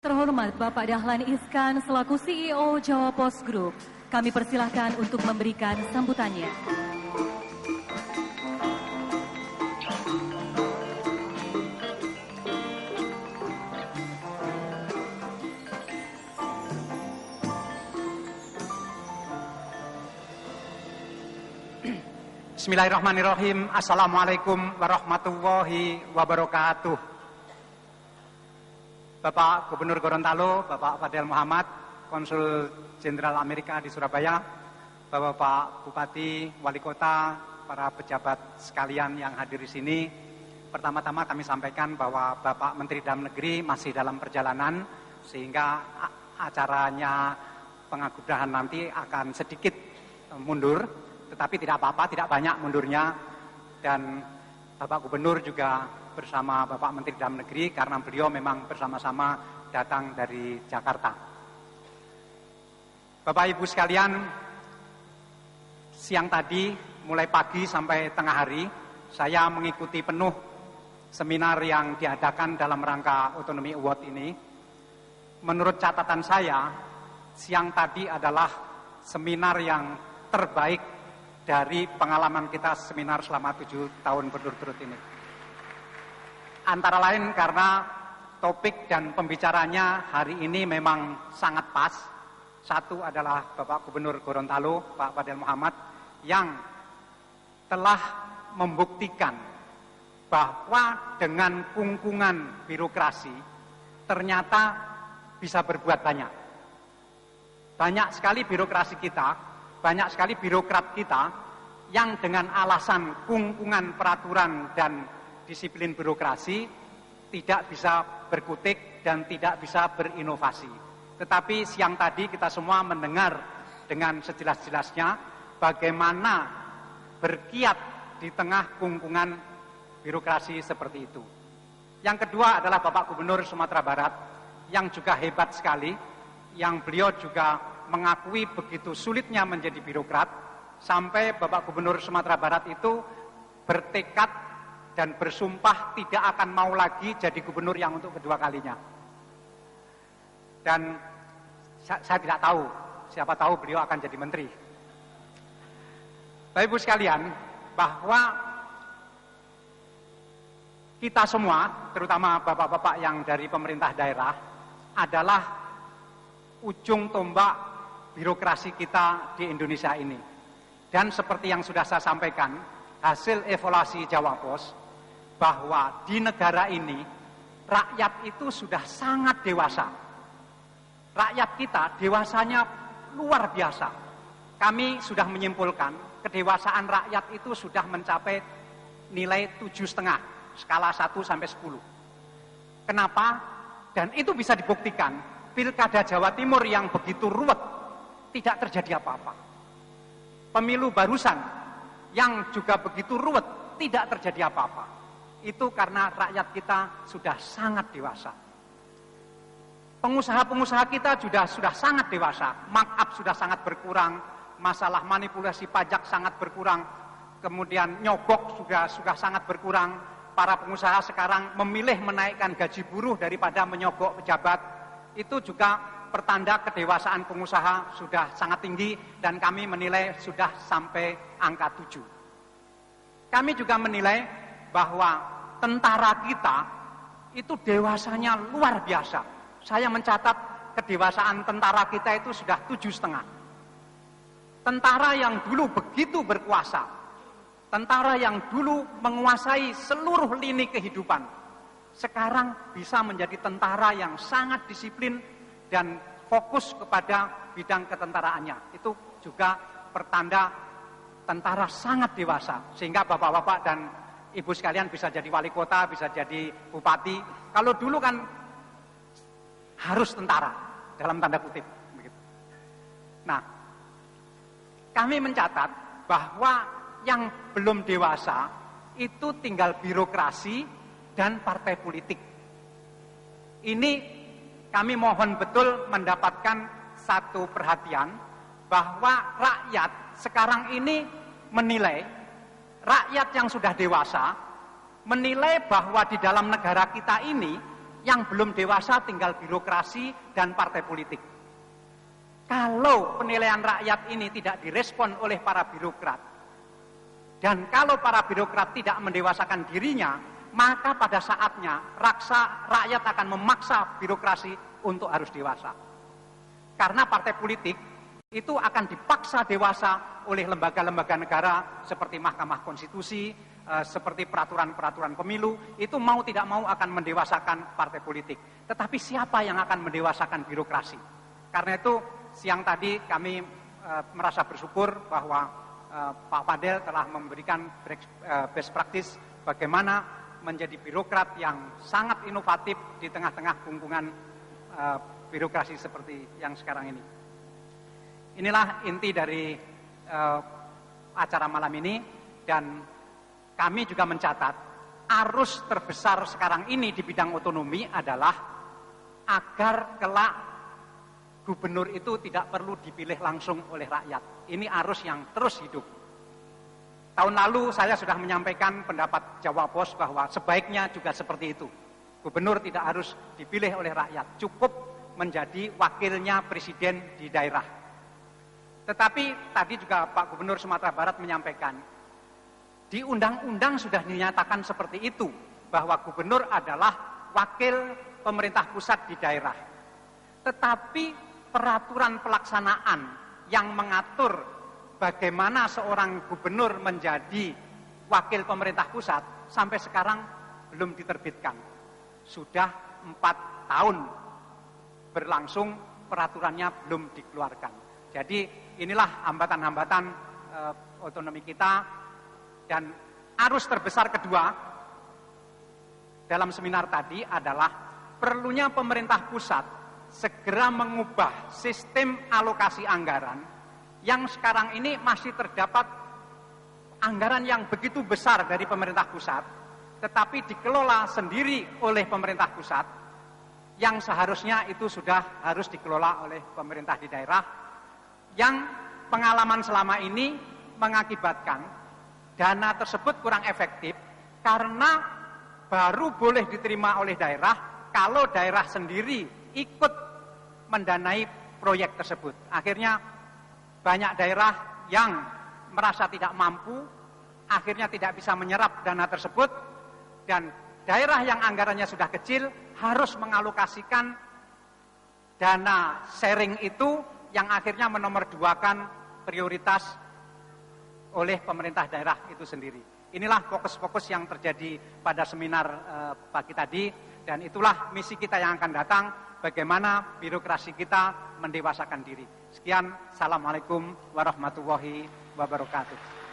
Terhormat Bapak Dahlan Iskan selaku CEO Jawa Post Group, kami persilahkan untuk memberikan sambutannya. Bismillahirrahmanirrahim. Assalamualaikum warahmatullahi wabarakatuh. Bapak Gubernur Gorontalo, Bapak Fadel Muhammad, Konsul Jenderal Amerika di Surabaya, Bapak Bupati, Wali Kota, para pejabat sekalian yang hadir di sini. Pertama-tama kami sampaikan bahwa Bapak Menteri Dalam Negeri masih dalam perjalanan, sehingga acaranya penganugerahan nanti akan sedikit mundur, tetapi tidak apa-apa, tidak banyak mundurnya. Dan Bapak Gubernur juga bersama Bapak Menteri Dalam Negeri karena beliau memang bersama-sama datang dari Jakarta. Bapak Ibu sekalian, siang tadi mulai pagi sampai tengah hari saya mengikuti penuh seminar yang diadakan dalam rangka Autonomy Award ini. Menurut catatan saya, siang tadi adalah seminar yang terbaik dari pengalaman kita seminar selama 7 tahun berturut-turut ini. Antara lain karena topik dan pembicaranya hari ini memang sangat pas. Satu adalah Bapak Gubernur Gorontalo, Pak Fadel Muhammad, yang telah membuktikan bahwa dengan kungkungan birokrasi ternyata bisa berbuat banyak. Banyak sekali birokrasi kita, banyak sekali birokrat kita yang dengan alasan kungkungan peraturan dan disiplin birokrasi tidak bisa berkutik dan tidak bisa berinovasi. Tetapi siang tadi kita semua mendengar dengan sejelas-jelasnya bagaimana berkiat di tengah kungkungan birokrasi seperti itu. Yang kedua adalah Bapak Gubernur Sumatera Barat yang juga hebat sekali, yang beliau juga mengakui begitu sulitnya menjadi birokrat, sampai Bapak Gubernur Sumatera Barat itu bertekad dan bersumpah tidak akan mau lagi jadi gubernur yang untuk kedua kalinya. Dan saya tidak tahu, siapa tahu beliau akan jadi menteri. Bapak Ibu sekalian, bahwa kita semua, terutama bapak-bapak yang dari pemerintah daerah, adalah ujung tombak birokrasi kita di Indonesia ini. Dan seperti yang sudah saya sampaikan, hasil evaluasi Jawa Post, bahwa di negara ini rakyat itu sudah sangat dewasa. Rakyat kita dewasanya luar biasa. Kami sudah menyimpulkan kedewasaan rakyat itu sudah mencapai nilai 7,5, skala 1 sampai 10. Kenapa? Dan itu bisa dibuktikan. Pilkada Jawa Timur yang begitu ruwet, tidak terjadi apa-apa. Pemilu barusan yang juga begitu ruwet, tidak terjadi apa-apa. Itu karena rakyat kita sudah sangat dewasa. Pengusaha-pengusaha kita sudah sangat dewasa. Markup sudah sangat berkurang, masalah manipulasi pajak sangat berkurang, kemudian nyogok sudah sangat berkurang. Para pengusaha sekarang memilih menaikkan gaji buruh daripada menyogok pejabat. Itu juga pertanda kedewasaan pengusaha sudah sangat tinggi, dan kami menilai sudah sampai angka 7. Kami juga menilai bahwa tentara kita itu dewasanya luar biasa. Saya mencatat kedewasaan tentara kita itu sudah 7,5. Tentara yang dulu begitu berkuasa, tentara yang dulu menguasai seluruh lini kehidupan, sekarang bisa menjadi tentara yang sangat disiplin dan fokus kepada bidang ketentaraannya. Itu juga pertanda tentara sangat dewasa, sehingga bapak-bapak dan ibu sekalian bisa jadi wali kota, bisa jadi bupati. Kalau dulu kan harus tentara, dalam tanda kutip. Nah, kami mencatat bahwa yang belum dewasa itu tinggal birokrasi dan partai politik. Ini kami mohon betul mendapatkan satu perhatian bahwa rakyat sekarang ini menilai, rakyat yang sudah dewasa menilai bahwa di dalam negara kita ini Yang belum dewasa tinggal birokrasi dan partai politik. Kalau penilaian rakyat ini tidak direspon oleh para birokrat, dan kalau para birokrat tidak mendewasakan dirinya, maka pada saatnya rakyat akan memaksa birokrasi untuk harus dewasa. Karena partai politik itu akan dipaksa dewasa oleh lembaga-lembaga negara seperti Mahkamah Konstitusi, seperti peraturan-peraturan pemilu, itu mau tidak mau akan mendewasakan partai politik. Tetapi siapa yang akan mendewasakan birokrasi? Karena itu siang tadi kami merasa bersyukur bahwa Pak Fadel telah memberikan best practice bagaimana menjadi birokrat yang sangat inovatif di tengah-tengah gungkungan birokrasi seperti yang sekarang ini. Inilah inti dari acara malam ini, dan kami juga mencatat arus terbesar sekarang ini di bidang otonomi adalah agar kelak gubernur itu tidak perlu dipilih langsung oleh rakyat. Ini arus yang terus hidup. Tahun lalu saya sudah menyampaikan pendapat Jawa Pos bahwa sebaiknya juga seperti itu. Gubernur tidak harus dipilih oleh rakyat, cukup menjadi wakilnya presiden di daerah. Tetapi tadi juga Pak Gubernur Sumatera Barat menyampaikan, di undang-undang sudah dinyatakan seperti itu, bahwa gubernur adalah wakil pemerintah pusat di daerah. Tetapi peraturan pelaksanaan yang mengatur bagaimana seorang gubernur menjadi wakil pemerintah pusat sampai sekarang belum diterbitkan. Sudah 4 tahun berlangsung, peraturannya belum dikeluarkan. Jadi inilah hambatan-hambatan otonomi kita. Dan arus terbesar kedua dalam seminar tadi adalah perlunya pemerintah pusat segera mengubah sistem alokasi anggaran yang sekarang ini masih terdapat anggaran yang begitu besar dari pemerintah pusat, tetapi dikelola sendiri oleh pemerintah pusat, yang seharusnya itu sudah harus dikelola oleh pemerintah di daerah, yang pengalaman selama ini mengakibatkan dana tersebut kurang efektif karena baru boleh diterima oleh daerah kalau daerah sendiri ikut mendanai proyek tersebut. Akhirnya banyak daerah yang merasa tidak mampu, akhirnya tidak bisa menyerap dana tersebut, dan daerah yang anggarannya sudah kecil harus mengalokasikan dana sharing itu yang akhirnya menomorduakan prioritas oleh pemerintah daerah itu sendiri. Inilah fokus-fokus yang terjadi pada seminar pagi tadi, dan itulah misi kita yang akan datang, bagaimana birokrasi kita mendewasakan diri. Sekian, Assalamualaikum warahmatullahi wabarakatuh.